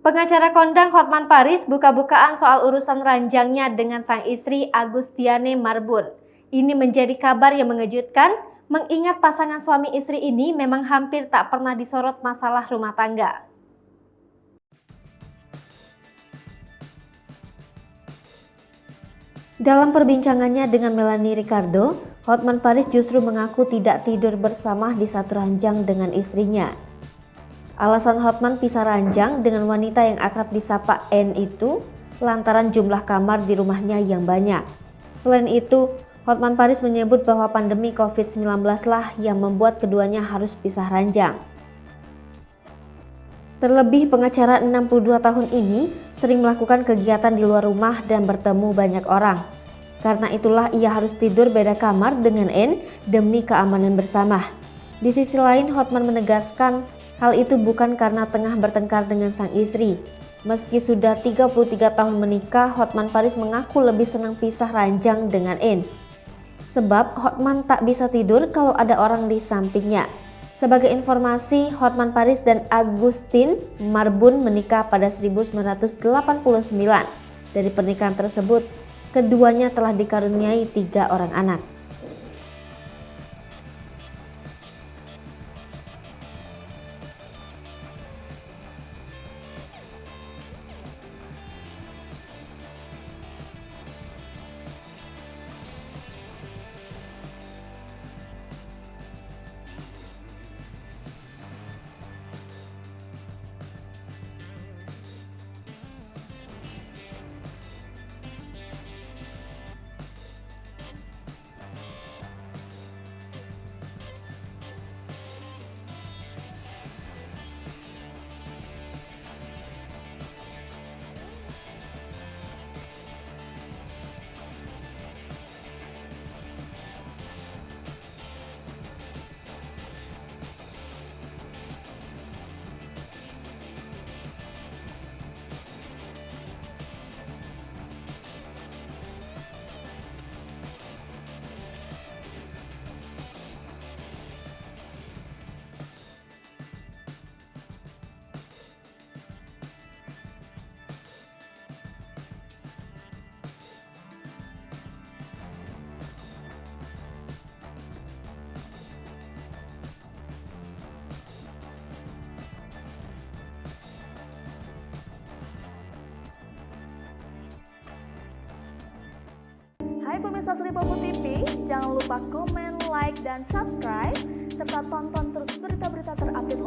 Pengacara kondang Hotman Paris buka-bukaan soal urusan ranjangnya dengan sang istri Agustiane Marbun. Ini menjadi kabar yang mengejutkan, mengingat pasangan suami istri ini memang hampir tak pernah disorot masalah rumah tangga. Dalam perbincangannya dengan Melanie Ricardo, Hotman Paris justru mengaku tidak tidur bersama di satu ranjang dengan istrinya. Alasan Hotman pisah ranjang dengan wanita yang akrab disapa N itu lantaran jumlah kamar di rumahnya yang banyak. Selain itu, Hotman Paris menyebut bahwa pandemi COVID-19 lah yang membuat keduanya harus pisah ranjang. Terlebih pengacara 62 tahun ini sering melakukan kegiatan di luar rumah dan bertemu banyak orang. Karena itulah ia harus tidur beda kamar dengan N demi keamanan bersama. Di sisi lain, Hotman menegaskan hal itu bukan karena tengah bertengkar dengan sang istri. Meski sudah 33 tahun menikah, Hotman Paris mengaku lebih senang pisah ranjang dengan N. Sebab Hotman tak bisa tidur kalau ada orang di sampingnya. Sebagai informasi, Hotman Paris dan Agustiane Marbun menikah pada 1989. Dari pernikahan tersebut, keduanya telah dikaruniai 3 orang anak. Hai pemirsa Sri Popo TV, jangan lupa komen, like, dan subscribe, serta tonton terus berita-berita terupdate